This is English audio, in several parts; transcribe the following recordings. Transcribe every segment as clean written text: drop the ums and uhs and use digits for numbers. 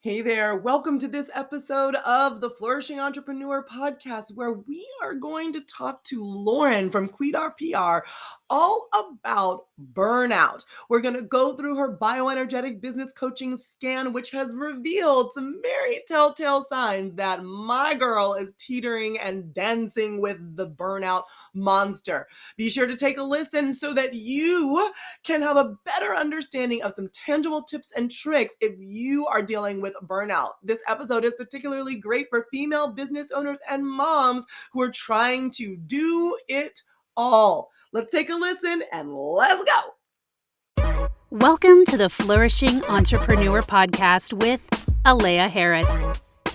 Hey there, welcome to this episode of the Flourishing Entrepreneur Podcast, where we are going to talk to Lauren from Kwedar PR all about burnout. We're going to go through her BioEnergetic Business Coaching scan, which has revealed some very telltale signs that my girl is teetering and dancing with the burnout monster. Be sure to take a listen so that you can have a better understanding of some tangible tips and tricks if you are dealing with burnout. This episode is particularly great for female business owners and moms who are trying to do it all. Let's take a listen and let's go. Welcome to the Flourishing Entrepreneur Podcast with Alea Harris.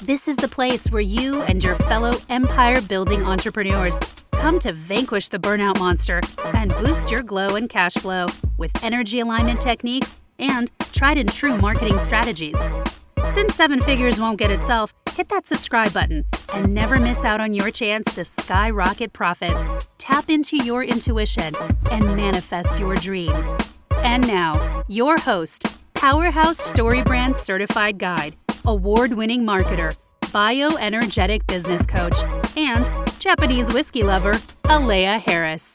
This is the place where you and your fellow empire-building entrepreneurs come to vanquish the burnout monster and boost your glow and cash flow with energy alignment techniques and tried and true marketing strategies. Since 7 figures won't get itself, hit that subscribe button and never miss out on your chance to skyrocket profits, tap into your intuition, and manifest your dreams. And now, your host, Powerhouse Story Brand Certified Guide, award-winning marketer, BioEnergetic Business Coach, and Japanese whiskey lover, Alea Harris.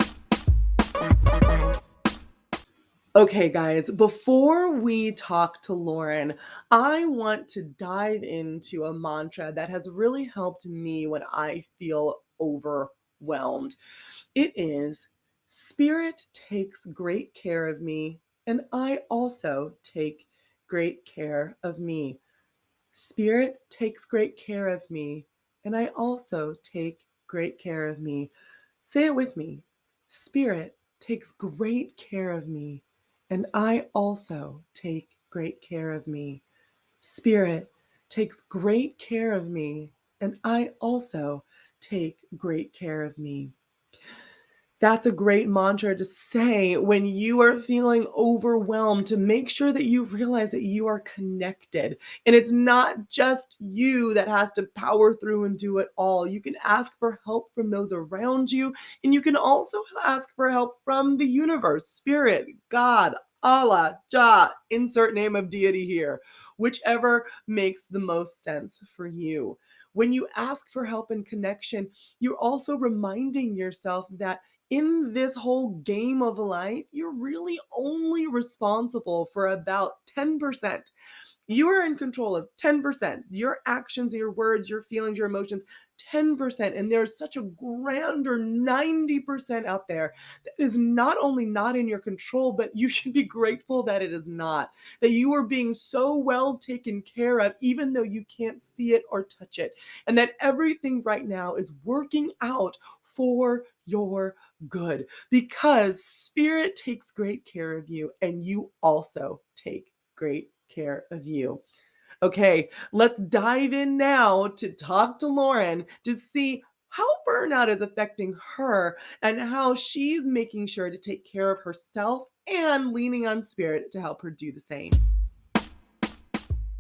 Okay, guys, before we talk to Lauren, I want to dive into a mantra that has really helped me when I feel overwhelmed. It is, Spirit takes great care of me, and I also take great care of me. Spirit takes great care of me, and I also take great care of me. Say it with me. Spirit takes great care of me, and I also take great care of me. Spirit takes great care of me, and I also take great care of me. That's a great mantra to say when you are feeling overwhelmed, to make sure that you realize that you are connected. And it's not just you that has to power through and do it all. You can ask for help from those around you, and you can also ask for help from the universe, spirit, God, Allah, Jah, insert name of deity here, whichever makes the most sense for you. When you ask for help and connection, you're also reminding yourself that in this whole game of life, you're really only responsible for about 10%. You are in control of 10%. Your actions, your words, your feelings, your emotions, 10%. And there's such a grander 90% out there that is not only not in your control, but you should be grateful that it is not. That you are being so well taken care of, even though you can't see it or touch it. And that everything right now is working out for your good, because Spirit takes great care of you, and you also take great care of you. Okay, let's dive in now to talk to Lauren to see how burnout is affecting her and how she's making sure to take care of herself and leaning on Spirit to help her do the same.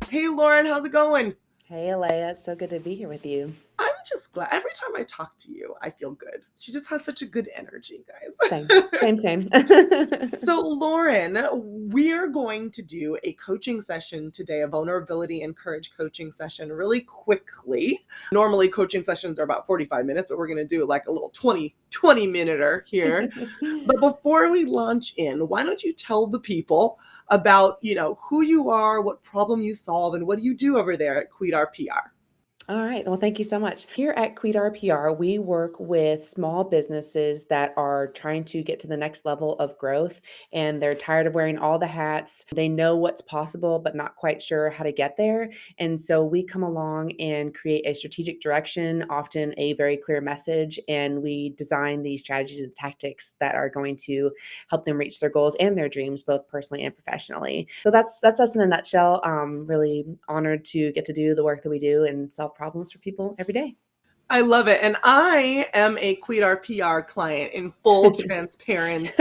Hey, Lauren, how's it going? Hey, Alea, it's so good to be here with you. I'm just glad. Every time I talk to you, I feel good. She just has such a good energy, guys. Same. So, Lauren, we're going to do a coaching session today, a vulnerability and courage coaching session really quickly. Normally, coaching sessions are about 45 minutes, but we're going to do like a little 20-minute here. But before we launch in, why don't you tell the people about, who you are, what problem you solve, and what do you do over there at Kwedar PR? All right. Well, thank you so much. Here at Kwedar PR, we work with small businesses that are trying to get to the next level of growth, and they're tired of wearing all the hats. They know what's possible, but not quite sure how to get there. And so we come along and create a strategic direction, often a very clear message, and we design these strategies and tactics that are going to help them reach their goals and their dreams, both personally and professionally. So that's us in a nutshell. Really honored to get to do the work that we do and solve problems for people every day. I love it. And I am a Kwedar PR client in full transparency.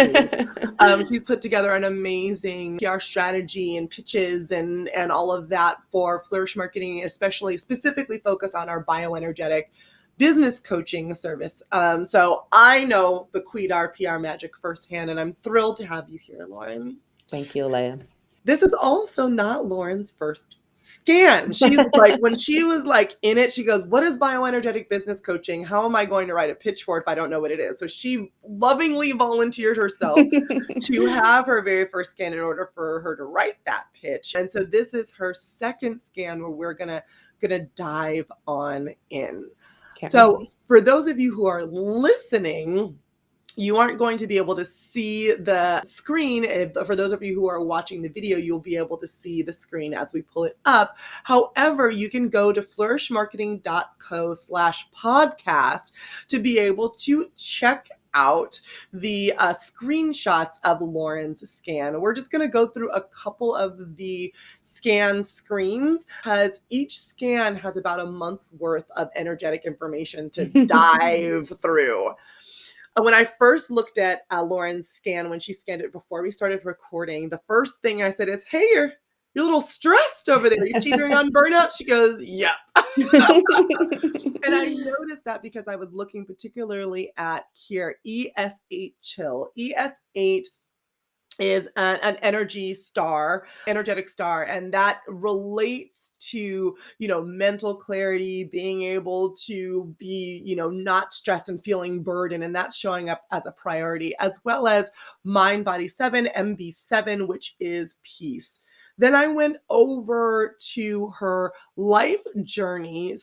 She's put together an amazing PR strategy and pitches and all of that for Flourish Marketing, especially specifically focused on our BioEnergetic Business Coaching service. So I know the Kwedar PR magic firsthand, and I'm thrilled to have you here, Lauren. Thank you, Alea. This is also not Lauren's first scan. She's like, when she was like in it, she goes, "What is bioenergetic business coaching? How am I going to write a pitch for it if I don't know what it is?" So she lovingly volunteered herself to have her very first scan in order for her to write that pitch. And so this is her second scan where we're gonna dive on in. Can't So wait. for those of you who are listening, you aren't going to be able to see the screen. For those of you who are watching the video, you'll be able to see the screen as we pull it up. However, you can go to flourishmarketing.co/podcast to be able to check out the screenshots of Lauren's scan. We're just going to go through a couple of the scan screens because each scan has about a month's worth of energetic information to dive through. When I first looked at Lauren's scan, when she scanned it before we started recording, the first thing I said is, "Hey, you're a little stressed over there. You're teetering on burnout?" She goes, "Yep." And I noticed that because I was looking particularly at here, ES8 chill. ES8 is an energetic star, and that relates to, mental clarity, being able to be, not stressed and feeling burden, and that's showing up as a priority, as well as mind body 7, MB7, which is peace. Then I went over to her life journey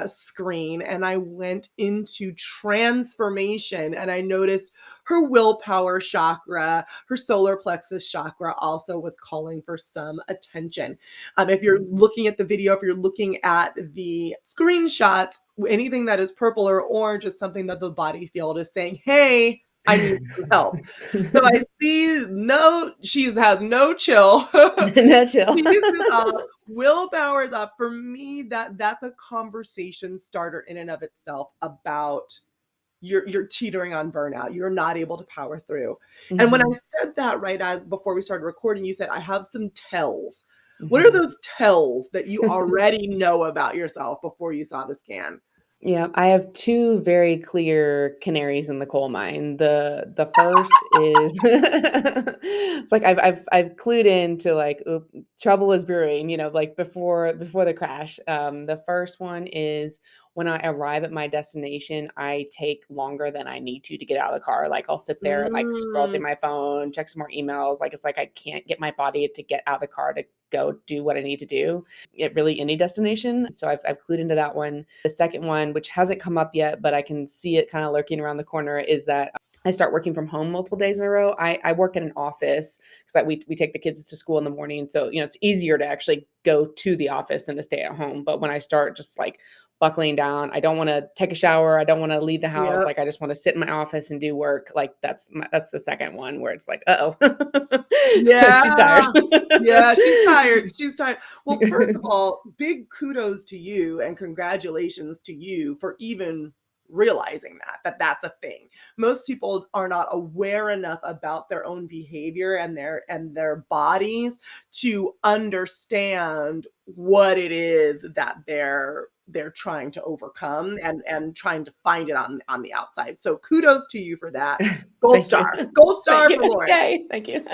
screen, and I went into transformation, and I noticed her willpower chakra, her solar plexus chakra also was calling for some attention. If you're looking at the video, if you're looking at the screenshots, anything that is purple or orange is something that the body field is saying, "Hey, I need some help." So I see she has no chill. No chill. Peace is up. Willpower is up. For me, that's a conversation starter in and of itself about you're teetering on burnout. You're not able to power through. And when I Mhm, said that right as before we started recording, you said, "I have some tells." What are mhm. those tells that you already know about yourself before you saw the scan? Yeah, I have 2 very clear canaries in the coal mine. The first is it's like I've clued into like, oop, trouble is brewing, like before the crash. The first one is when I arrive at my destination, I take longer than I need to get out of the car. Like I'll sit there and like scroll through Mm, my phone, check some more emails. Like it's like I can't get my body to get out of the car to go do what I need to do at really any destination. So I've clued into that one. The second one, which hasn't come up yet, but I can see it kind of lurking around the corner, is that I start working from home multiple days in a row. I work in an office because we take the kids to school in the morning. So, it's easier to actually go to the office than to stay at home. But when I start just like buckling down, I don't want to take a shower. I don't want to leave the house. yep. Like I just want to sit in my office and do work. Like that's the second one where it's like, uh-oh, she's tired. Yeah. Yeah, she's tired. She's tired. Well, first of all, big kudos to you and congratulations to you for even realizing that that's a thing. Most people are not aware enough about their own behavior and their bodies to understand what it is that they're trying to overcome and trying to find it on the outside. So kudos to you for that. Gold Thank you. star. Gold Thank star you. for Lauren. Yay. Thank you.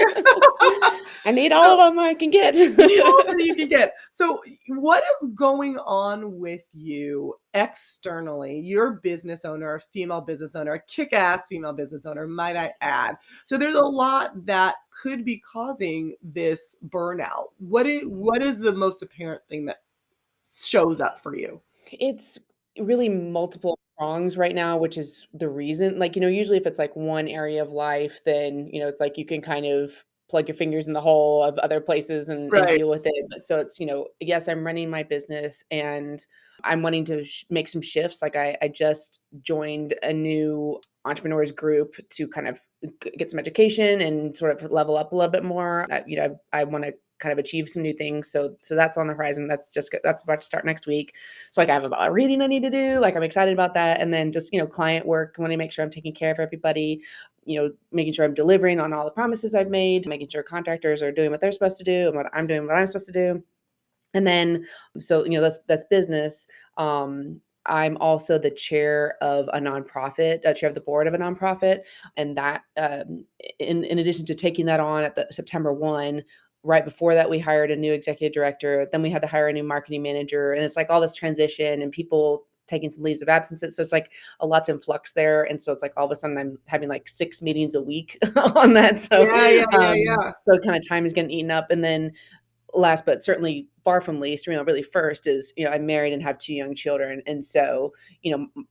I need all of So them I can get. you need all that you can get. So what is going on with you externally? You're a business owner, a female business owner, a kick-ass female business owner, might I add. So there's a lot that could be causing this burnout. What is the most apparent thing that shows up for you? It's really multiple prongs right now, which is the reason. Like, usually if it's like one area of life, then, it's like you can kind of plug your fingers in the hole of other places and Right. deal with it. But so it's, yes, I'm running my business and I'm wanting to make some shifts. Like I just joined a new entrepreneurs group to kind of get some education and sort of level up a little bit more. I want to kind of achieve some new things. So that's on the horizon. That's about to start next week. So like I have a lot of reading I need to do. Like I'm excited about that. And then just, client work. I want to make sure I'm taking care of everybody, making sure I'm delivering on all the promises I've made, making sure contractors are doing what they're supposed to do and what I'm doing what I'm supposed to do. And then so, that's business. I'm also the chair of a nonprofit, chair of the board of a nonprofit. And that in addition to taking that on at the September 1, right before that, we hired a new executive director. Then we had to hire a new marketing manager. And it's like all this transition and people taking some leaves of absences. So it's like a lot's in flux there. And so it's like all of a sudden I'm having like 6 meetings a week on that. So, Yeah, yeah, yeah, yeah. so kind of time is getting eaten up. And then last but certainly far from least, really first is, I'm married and have 2 young children. And so,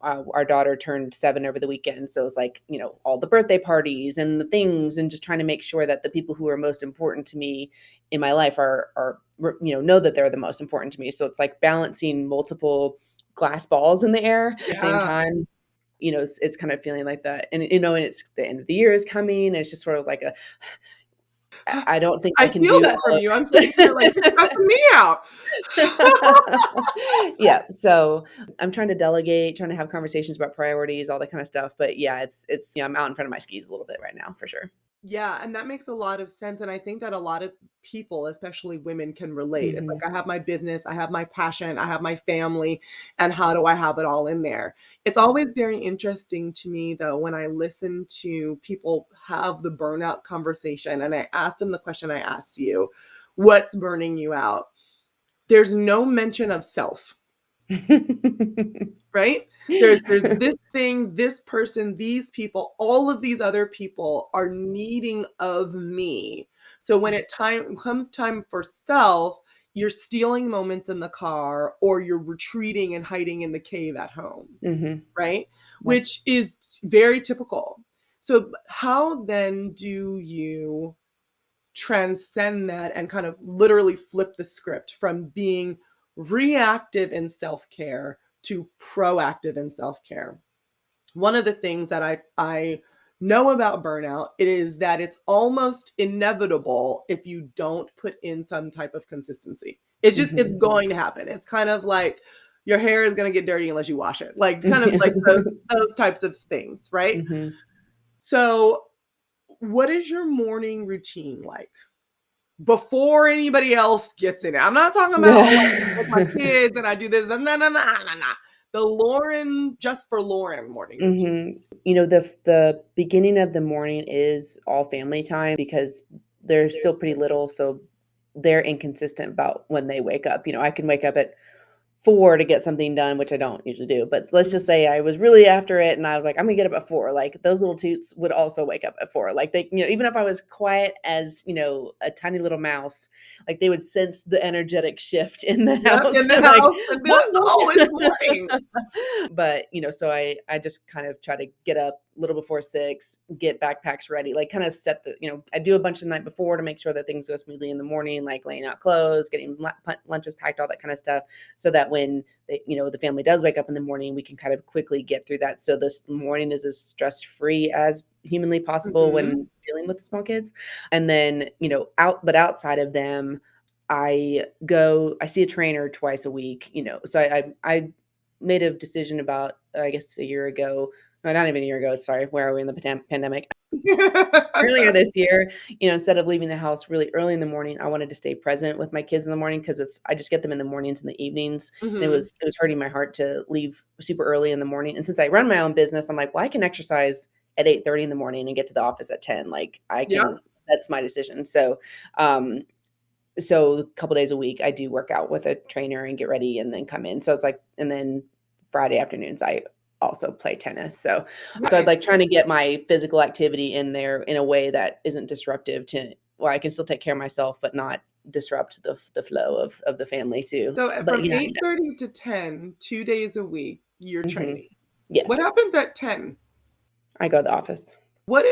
our daughter turned 7 over the weekend. So it's like, all the birthday parties and the things, and just trying to make sure that the people who are most important to me in my life are know that they're the most important to me. So it's like balancing multiple glass balls in the air at the same Yeah. time. It's kind of feeling like that. And, and it's the end of the year is coming. It's just sort of like I don't think I I can feel do that from all you. I'm sitting here like, "You're stressing me out." Yeah, so I'm trying to delegate, trying to have conversations about priorities, all that kind of stuff, but yeah, it's I'm out in front of my skis a little bit right now, for sure. Yeah, and that makes a lot of sense, and I think that a lot of people, especially women, can relate. It's Mhm, like, I have my business, I have my passion, I have my family, and how do I have it all in there? It's always very interesting to me, though, when I listen to people have the burnout conversation, and I ask them the question I asked you, "What's burning you out?" There's no mention of self. Right? There's this thing, this person, these people, all of these other people are needing of me. So when it time comes time for self, you're stealing moments in the car or you're retreating and hiding in the cave at home, Mhm, right? yep. Which is very typical. So how then do you transcend that and kind of literally flip the script from being reactive in self-care to proactive in self-care? One of the things that I know about burnout, it is that it's almost inevitable if you don't put in some type of consistency. It's Mhm. going to happen. It's kind of like your hair is going to get dirty unless you wash it. Like kind of like those types of things, right? Mhm. So, what is your morning routine like? Before anybody else gets in it. I'm not talking about, "Oh, I cook with my kids and I do this." No, no, no, no, no. The Lauren just for Lauren morning routine. Mhm. The beginning of the morning is all family time because they're still pretty little, so they're inconsistent about when they wake up. I can wake up at 4 to get something done, which I don't usually do, but let's just say I was really after it and I was like, "I'm gonna get up at 4." Like, those little toots would also wake up at 4. Like, even if I was quiet as, a tiny little mouse, like, they would sense the energetic shift in the Yep, in house the and like, house and be like, "What?" "Oh, it's morning." But, so I just kind of try to get up a little before 6, get backpacks ready, like, kind of set I do a bunch the night before to make sure that things go smoothly in the morning, like laying out clothes, getting lunches packed, all that kind of stuff, so that when the family does wake up in the morning, we can kind of quickly get through that. So this morning is as stress-free as humanly possible Mhm. when dealing with the small kids. And then, outside of them, I see a trainer twice a week, so I made a decision about, I guess, a year ago. No, not even a year ago, sorry, where are we in the pandemic? Earlier this year, instead of leaving the house really early in the morning, I wanted to stay present with my kids in the morning because I just get them in the mornings and the evenings, and it Mhm. was it was hurting my heart to leave super early in the morning. And since I run my own business, I'm like, well, I can exercise at 8:30 in the morning and get to the office at 10. Like, I can. Yep. That's my decision. So a couple days a week, I do work out with a trainer and get ready and then come in. So it's like, and then Friday afternoons, I also play tennis. So I'd Nice. like trying to get my physical activity in there in a way that isn't disruptive to, well, I can still take care of myself, but not disrupt the flow of the family too. So, But from yeah, 8:30 to 10, 2 days a week, you're mhm. training. What Yes, happens at 10? I go to the office. What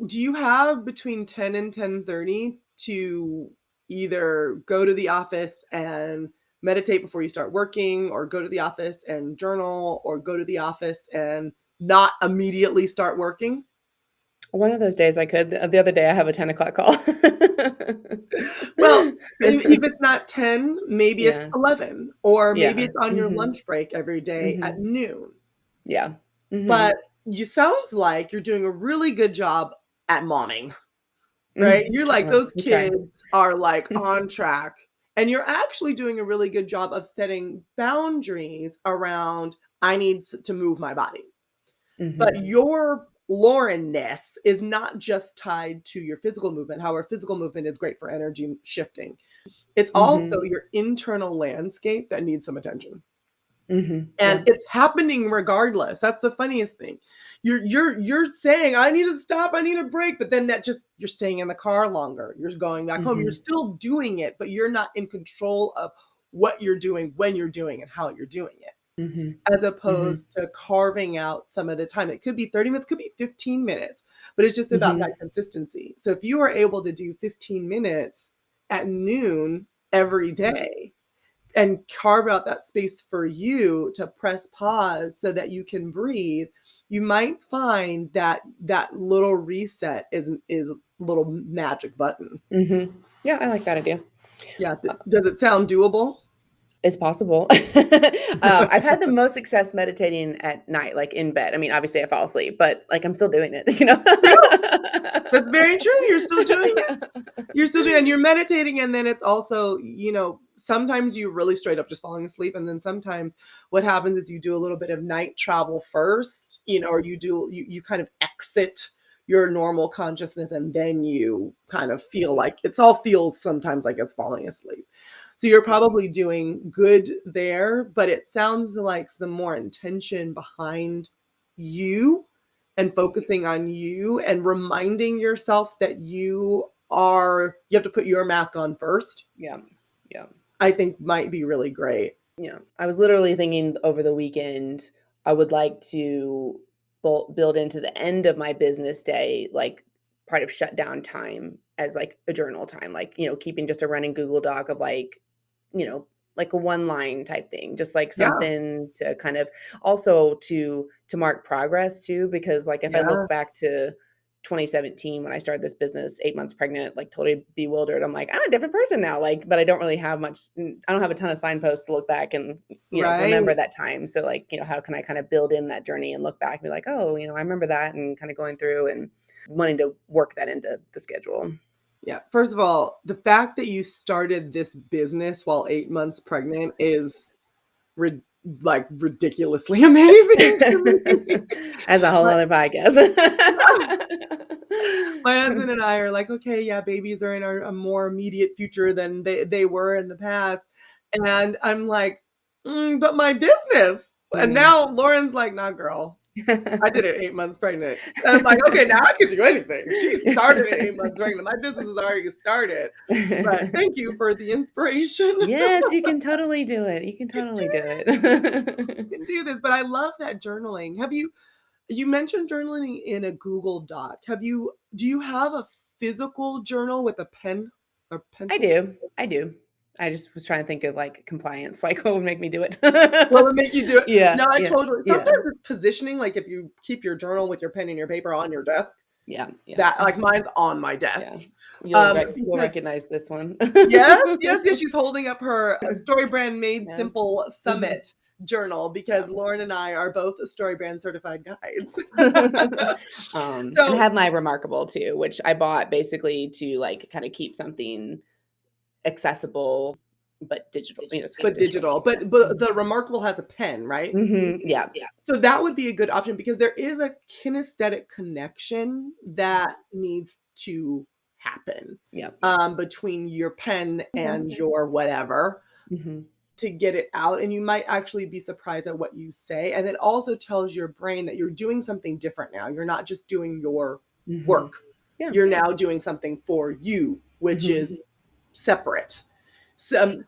do you have between 10 and 10:30 to either go to the office and meditate before you start working, or go to the office and journal, or go to the office and not immediately start working? One of those days I could. The other day I have a 10 o'clock call. Well, if it's not 10, maybe it's Yeah, 11, or maybe yeah. it's on your Mhm, lunch break every day at mhm. noon. Yeah. But Mhm. you sounds like you're doing a really good job at momming. Right? Mhm. You're like, those We try. kids are, like, on track, and you're actually doing a really good job of setting boundaries around, "I need to move my body." But Mhm. your Laurenness is not just tied to your physical movement. However, physical movement is great for energy shifting. It's also Mhm. your internal landscape that needs some attention. Mhm. And Yeah. it's happening regardless. That's the funniest thing. You're saying, "I need to stop, I need a break," but then that just you're staying in the car longer. You're going back home. You're Mhm. still doing it, but you're not in control of what you're doing, when you're doing, and how you're doing it, Mhm. as Mhm. opposed to carving out some of the time. It could be 30 minutes, could be 15 minutes, but it's just about that Mhm. consistency. So if you are able to do 15 minutes at noon every day, and carve out that space for you to press pause so that you can breathe, you might find that that little reset is a little magic button. Mhm. Yeah, I like that idea. Yeah, does it sound doable? It's possible. I've had the most success meditating at night, like, in bed. I mean, obviously, I fall asleep, but, like, I'm still doing it, you know? Yeah, that's very true. You're still doing it. You're still doing and you're meditating, and then it's also, sometimes you really straight up just falling asleep, and then sometimes what happens is you do a little bit of night travel first, or you kind of exit your normal consciousness, and then you kind of feel like it's all feels sometimes like it's falling asleep. So you're probably doing good there, but it sounds like some more intention behind you and focusing on you and reminding yourself that you have to put your mask on first, Yeah. Yeah. I think might be really great. Yeah. I was literally thinking over the weekend, I would like to build into the end of my business day, like, part of shutdown time as, like, a journal time, like, keeping just a running Google Doc of, like, you know, like a one line type thing, just like Yeah, something to kind of also to mark progress too, because, like, if I yeah, look back to 2017 when I started this business, 8 months pregnant, like, totally bewildered. I'm like, "I'm a different person now," like, but I don't really have much I don't have a ton of signposts to look back and, remember right. that time. So, like, how can I kind of build in that journey and look back and be like, "Oh, I remember that," and kinda going through and wanting to work that into the schedule. Yeah, first of all, the fact that you started this business while 8 months pregnant is rid like, ridiculously amazing to me. As a whole My other podcast. my husband and I are like, "Okay, yeah, babies are in a more immediate future than they were in the past," and I'm like, but my business," and Mm. now Lauren's like, "Nah, girl, I did it 8 months pregnant." And I'm like, "Okay, now I can do anything." She started at 8 months pregnant. My business is already started, but thank you for the inspiration. Yes, you can totally do it. You can You can do totally do you it. can do this, but I love that journaling. You mentioned journaling in a Google Doc. Do you have a physical journal with a pen or I pencil? do. I do. I just was trying to think of, like, compliance, like, what would make me do it. What would make you do it? Yeah, No, I yeah, totally yeah, sometimes it's positioning, like, if you keep your journal with your pen and your paper on your desk, yeah, yeah, that like, mine's on my yeah. desk. You'll Because recognize this one. yes, yes, yes, she's holding up her Story Brand Made Yes. Simple Mhm. Summit journal Yeah. because Lauren and I are both Story Brand certified guides. And I So have my Remarkable too, which I bought basically to, like, kinda keep something accessible, but digital, so kinda but digital. digital, Yeah. but the Remarkable has a pen, right? Mhm. Yeah. So that would be a good option because there is a kinesthetic connection that needs to happen, Yeah. between your pen Okay. and your whatever Mhm. to get it out, and you might actually be surprised at what you say, and it also tells your brain that you're doing something different now. You're not just doing your Mhm. work. Yeah. You're now doing something for you, which Mhm. is separate. Some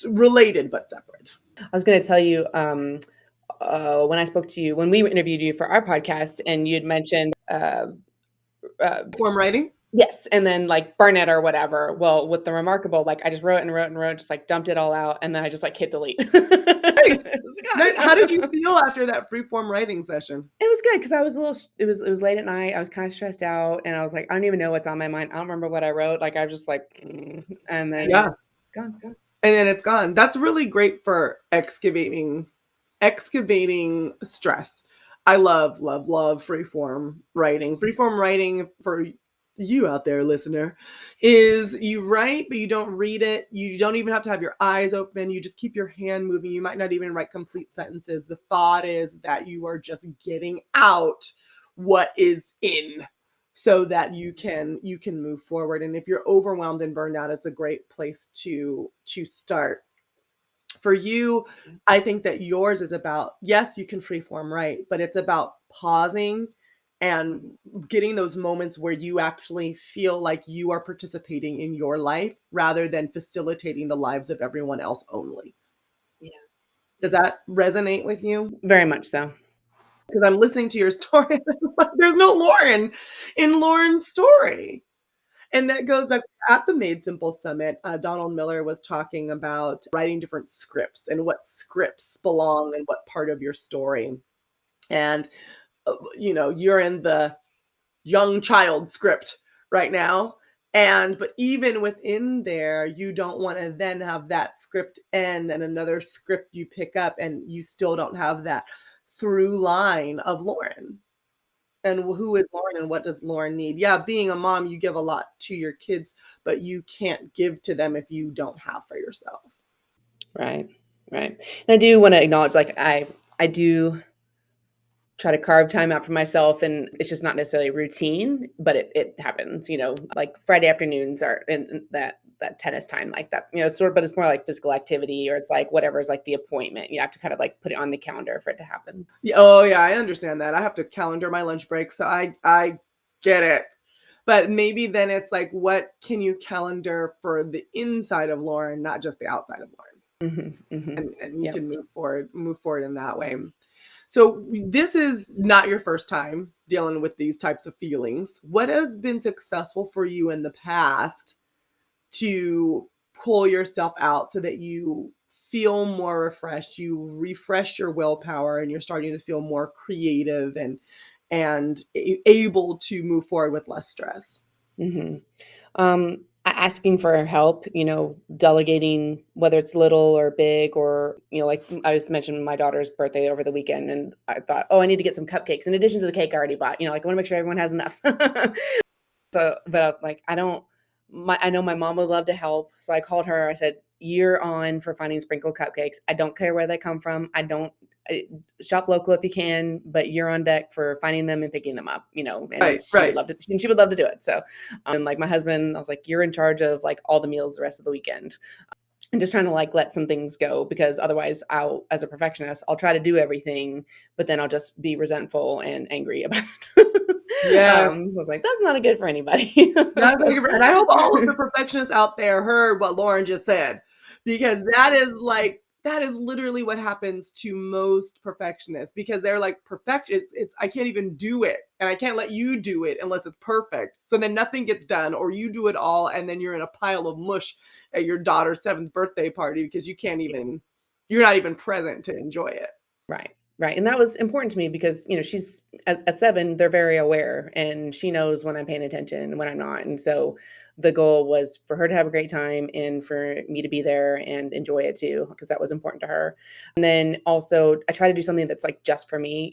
related but separate. I was gonna tell you, when I spoke to you when we interviewed you for our podcast and you'd mentioned, uh Form writing? yes, and then, like, burn it or whatever. Well, with the Remarkable, like, I just wrote and wrote and wrote, just, like, dumped it all out, and then I just, like, hit delete. Nice. It was Nice. How did you gone. feel after that freeform writing session? It was good because I was a little it was late at night, I was kinda stressed out, and I was like, "I don't even know what's on my mind, I don't remember what I wrote," like, I was just like, and then Yeah, it's gone. and then it's gone. That's really great for excavating stress. I love, love, love freeform writing. Freeform writing for you out there, listener, is you write, but you don't read it. You don't even have to have your eyes open. You just keep your hand moving. You might not even write complete sentences. The thought is that you are just getting out what is in so that you can move forward. And if you're overwhelmed and burned out, it's a great place to start. For you, I think that yours is about, yes, you can freeform, right? But it's about pausing and Mhm. getting those moments where you actually feel like you are participating in your life rather than facilitating the lives of everyone else only. Yeah. Does Yeah. that resonate with you? Very much so. Because I'm listening to your story. There's no Lauren in Lauren's story. And that goes back at the Made Simple Summit. Donald Miller was talking about writing different scripts and what scripts belong in what part of your story. And, you're in the young child script right now. And, but even within there, you don't want to then have that script end and another script you pick up, and you still don't have that through line of Lauren. And who is Lauren and what does Lauren need? Yeah, being a mom, you give a lot to your kids, but you can't give to them if you don't have for yourself. Right. Right. And I do want to acknowledge, like, I do try to carve time out for myself, and it's just not necessarily routine, but it happens, like Friday afternoons are in that tennis time, like that, it's sort of, but it's more like physical activity, or it's like whatever is like the appointment. You have to kind of like put it on the calendar for it to happen. Yeah, oh yeah, I understand that. I have to calendar my lunch break, so I get it. But maybe then it's like, what can you calendar for the inside of Lauren, not just the outside of Lauren? And you Yep. can move forward in that way. So this is not your first time dealing with these types of feelings. What has been successful for you in the past to pull yourself out so that you feel more refreshed, you refresh your willpower, and you're starting to feel more creative and able to move forward with less stress? hmm Asking for help, delegating, whether it's little or big, or, like I was mentioning my daughter's birthday over the weekend, and I thought, oh, I need to get some cupcakes in addition to the cake I already bought. Like I want to make sure everyone has enough. So, but like, I know my mom would love to help. So I called her. I said, "You're on for finding sprinkle cupcakes. I don't care where they come from. I, shop local if you can, but you're on deck for finding them and picking them up, and Right, she would right. love to, and she would love to do it." So, and like my husband, I was like, "You're in charge of like all the meals the rest of the weekend." And just trying to like let some things go, because otherwise as a perfectionist, I'll try to do everything, but then I'll just be resentful and angry about it. Yes. So I was like, that's not good for anybody. That's like, and I hope all of the perfectionists out there heard what Lauren just said, because that is literally what happens to most perfectionists, because they're like, perfection, it's I can't even do it, and I can't let you do it unless it's perfect. So then nothing gets done, or you do it all, and then you're in a pile of mush at your daughter's 7th birthday party because you're not even present to enjoy it. Right. Right. And that was important to me because, she's at 7, they're very aware, and she knows when I'm paying attention and when I'm not. And so the goal was for her to have a great time and for me to be there and enjoy it too, because that was important to her. And then also I try to do something that's like just for me,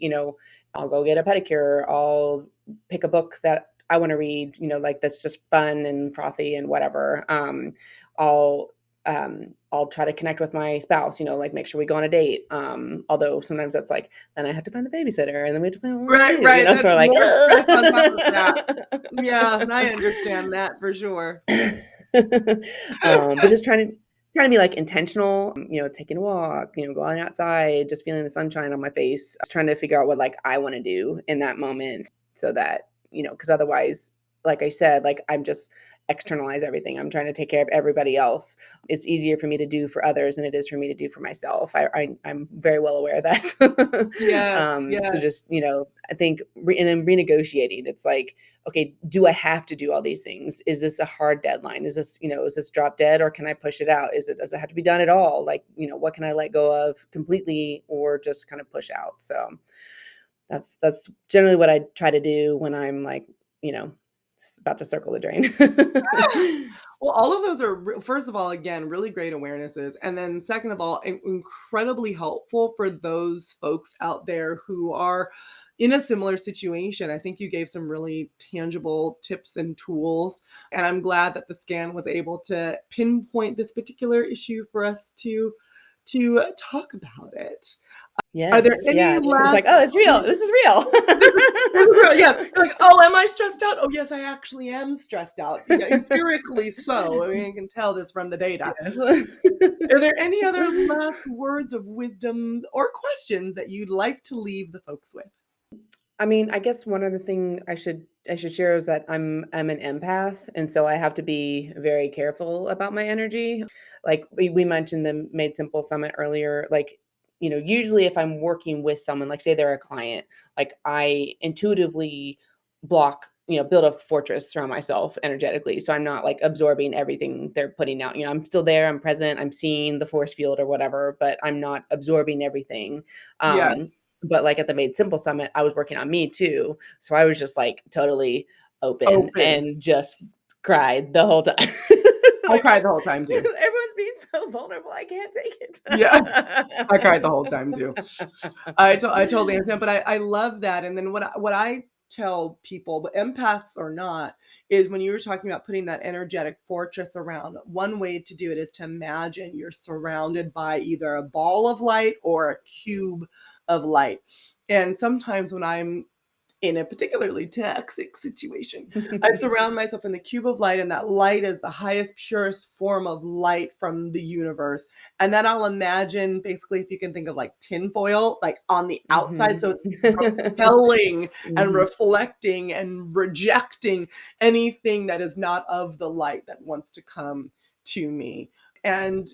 I'll go get a pedicure, I'll pick a book that I want to read, like that's just fun and frothy and whatever. I'll I'll try to connect with my spouse, like make sure we go on a date. Although sometimes that's like, then I have to find the babysitter and then we have to plan what we're gonna Right, do, right. That's so we're like, more stress on top of that. "Ugh." Yeah, I understand that for sure. But just trying to be like intentional, taking a walk, going outside, just feeling the sunshine on my face, trying to figure out what like I want to do in that moment, so that, because otherwise, like I said, like I'm just externalize everything. I'm trying to take care of everybody else. It's easier for me to do for others than it is for me to do for myself. I'm very well aware of that. Yes, So yes. just, I think, and then renegotiating, it's like, okay, do I have to do all these things? Is this a hard deadline? Is this drop dead, or can I push it out? Does it have to be done at all? Like, what can I let go of completely or just kind of push out? So that's generally what I try to do when I'm like, you know, about to circle the drain. Well, all of those are first of all, again, really great awarenesses, and then second of all, incredibly helpful for those folks out there who are in a similar situation. I think you gave some really tangible tips and tools, and I'm glad that the scan was able to pinpoint this particular issue for us to talk about it. Are there Yes, any yeah, it's like, last "Oh, it's real. This is real." this is real, yes. You're like, "Oh, am I stressed out? Oh, yes, I actually am stressed out." Yeah, empirically so. I mean, you can tell this from the data. Yes. Are there any other last words of wisdoms or questions that you'd like to leave the folks with? I mean, I guess one other thing I should share is that I'm an empath, and so I have to be very careful about my energy. Like we mentioned the Made Simple Summit earlier. Like, usually if I'm working with someone, like say they're a client, like I intuitively block, build a fortress around myself energetically. So I'm not like absorbing everything they're putting out. I'm still there, I'm present, I'm seeing the force field or whatever, but I'm not absorbing everything. Um, Yes, but, like, at the Made Simple Summit, I was working on me too, so I was just, like, totally open open. and just cried the whole time. I Like, cried the whole time too. everyone's being so vulnerable, I can't take Yeah, I it. cried the whole time too. I totally understand, but I love that, and then what I tell people, but empaths or not, is when you were talking about putting that energetic fortress around, one way to do it is to imagine you're surrounded by either a ball of light or a cube of light, and sometimes when I'm in a particularly toxic situation, I surround myself in the cube of light, and that light is the highest, purest form of light from the universe. And then I'll imagine basically, if you can think of like tinfoil, like on the outside. Mhm. So it's repelling and Mhm. reflecting and rejecting anything that is not of the light that wants to come to me. And,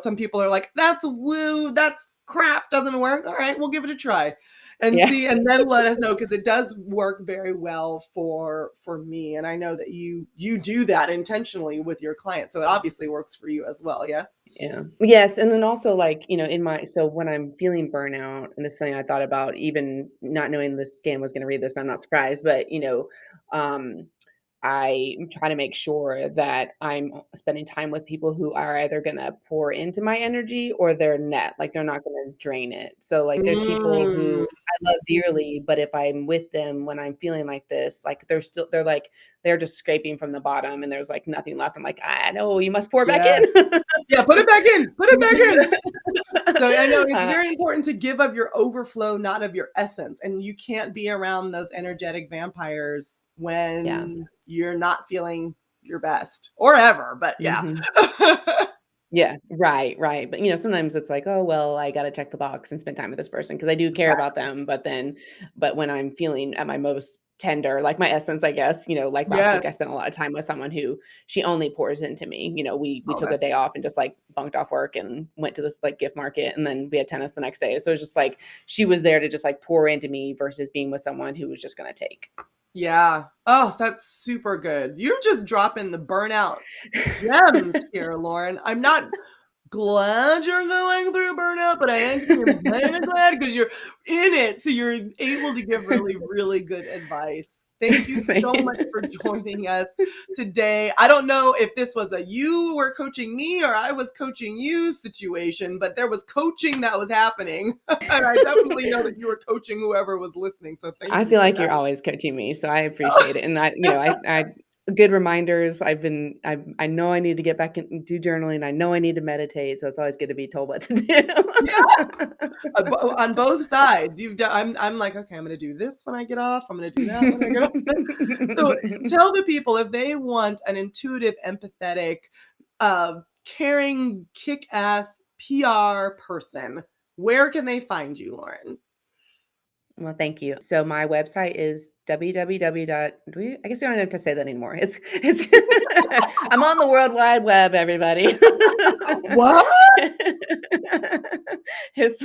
some people are like, that's woo, that's crap, doesn't work. All right, we'll give it a try and Yeah. see, and then let us know, because it does work very well for me, and I know that you do that intentionally with your clients, so it obviously works for you as well. Yes. Yeah. Yes, and then also, like, so when I'm feeling burnout, and this is something I thought about even not knowing this scam was gonna read this, but I'm not surprised, but, um I try to make sure that I'm spending time with people who are either gonna pour into my energy or they're net, like, they're not gonna drain it. So, like, there's people Mm, who I love dearly, but if I'm with them when I'm feeling like this, like, they're just scraping from the bottom and there's, like, nothing left. I'm like, "I know, you must pour back yeah. in." Yeah, put it back in, put it back in. So I know it's Uh, very important to give of your overflow, not of your essence, and you can't be around those energetic vampires yeah. when you're not feeling your best, or ever, but yeah. Mhm. Yeah, right, right, but, sometimes it's like, "Oh, well, I gotta check the box and spend time with this person because I do care about Exactly. them," but when I'm feeling at my most tender, like my essence, I guess, like last week, Yes. I spent a lot of time with someone who she only pours into me. We Oh, took a that's day off and just, like, bunked off work and went to this, like, gift market, and then we had tennis the next day, so it's just like, she was there to just, like, pour into me versus being with someone who was just gonna take. yeah. Oh, that's super good. You're just dropping the burnout gems here, Lauren. I'm not glad you're going through burnout, but I am kind of glad because you're in it. So you're able to give really, really good advice. Thank you so much for joining us today. I don't know if this was a you were coaching me or I was coaching you situation, but there was coaching that was happening. And I definitely know that you were coaching whoever was listening. So thank I you feel for like you're always coaching me, so I appreciate that. it, and I good reminders. I know I need to get back and do journaling. I know I need to meditate, so it's always good to be told what to Yeah. do. On both sides, you've done. I'm like, okay, I'm gonna do this when I get off. I'm gonna do that when I get off. So tell the people if they want an intuitive, empathetic, caring, kick-ass PR person, where can they find you, Lauren? Well, thank you. So my website is www. I guess I don't have to say that anymore. It's I'm on the World Wide Web, everybody. What? It's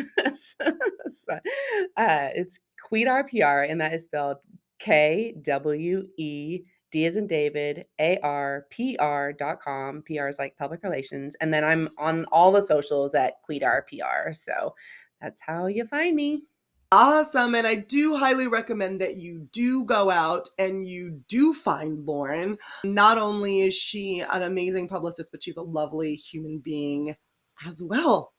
Kwedar PR, and that is spelled KWED as in David, ARPR.com. PR is like public relations. And then I'm on all the socials at Kwedar PR. So that's how you find me. Awesome. And I do highly recommend that you do go out and you do find Lauren. Not only is she an amazing publicist, but she's a lovely human being as well.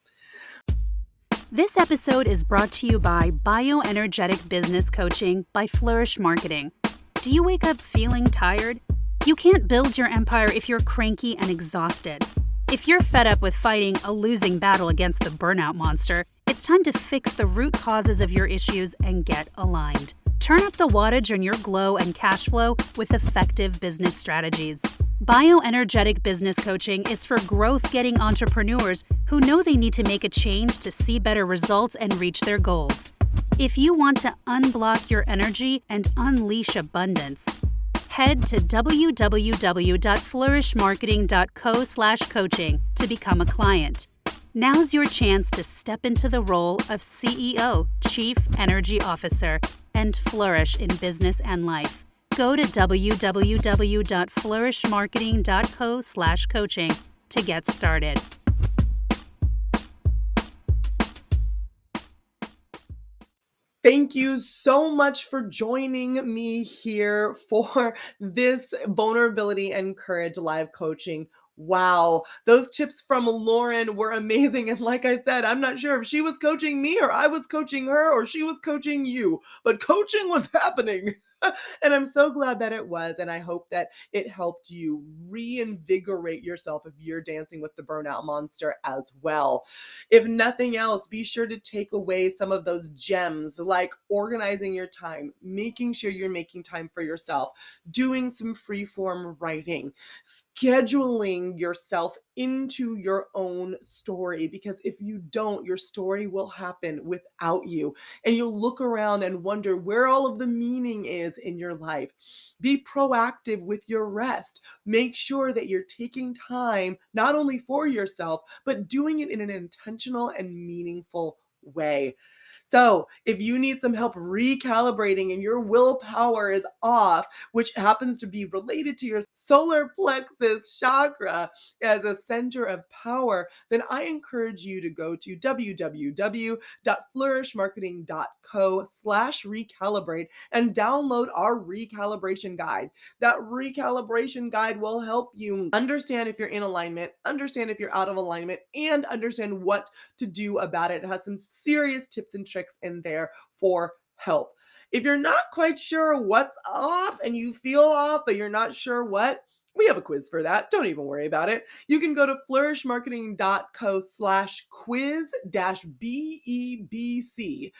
This episode is brought to you by BioEnergetic Business Coaching by Flourish Marketing. Do you wake up feeling tired? You can't build your empire if you're cranky and exhausted. If you're fed up with fighting a losing battle against the burnout monster, it's time to fix the root causes of your issues and get aligned. Turn up the wattage on your glow and cash flow with effective business strategies. BioEnergetic Business Coaching is for growth-getting entrepreneurs who know they need to make a change to see better results and reach their goals. If you want to unblock your energy and unleash abundance, head to www.flourishmarketing.co/coaching to become a client. Now's your chance to step into the role of CEO, Chief Energy Officer, and flourish in business and life. Go to www.flourishmarketing.co/coaching to get started. Thank you so much for joining me here for this vulnerability and courage live coaching. Wow, those tips from Lauren were amazing. And like I said, I'm not sure if she was coaching me or I was coaching her or she was coaching you, but coaching was happening. And I'm so glad that it was. And I hope that it helped you reinvigorate yourself if you're dancing with the burnout monster as well. If nothing else, be sure to take away some of those gems like organizing your time, making sure you're making time for yourself, doing some freeform writing, scheduling yourself into your own story, because if you don't, your story will happen without you. And you'll look around and wonder where all of the meaning is in your life. Be proactive with your rest. Make sure that you're taking time not only for yourself, but doing it in an intentional and meaningful way. So, if you need some help recalibrating and your willpower is off, which happens to be related to your solar plexus chakra as a center of power, then I encourage you to go to www.flourishmarketing.co/recalibrate and download our recalibration guide. That recalibration guide will help you understand if you're in alignment, understand if you're out of alignment, and understand what to do about it. It has some serious tips and tricks in there for help. If you're not quite sure what's off and you feel off, but you're not sure what, we have a quiz for that. Don't even worry about it. You can go to flourishmarketing.co/quiz-BEBC.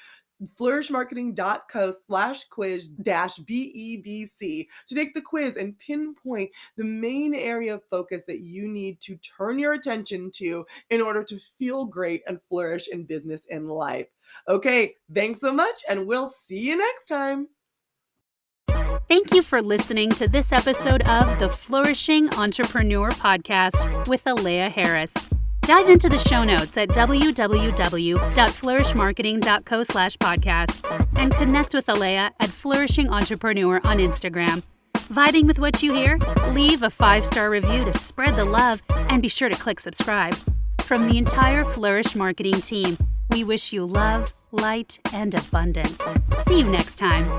flourishmarketing.co/quiz-BEBC to take the quiz and pinpoint the main area of focus that you need to turn your attention to in order to feel great and flourish in business and life. Okay, thanks so much, and we'll see you next time. Thank you for listening to this episode of the Flourishing Entrepreneur Podcast with Alea Harris. Dive into the show notes at www.flourishmarketing.co/podcast and connect with Alea at Flourishing Entrepreneur on Instagram. Vibing with what you hear? Leave a 5-star review to spread the love and be sure to click subscribe. From the entire Flourish Marketing team, we wish you love, light, and abundance. See you next time.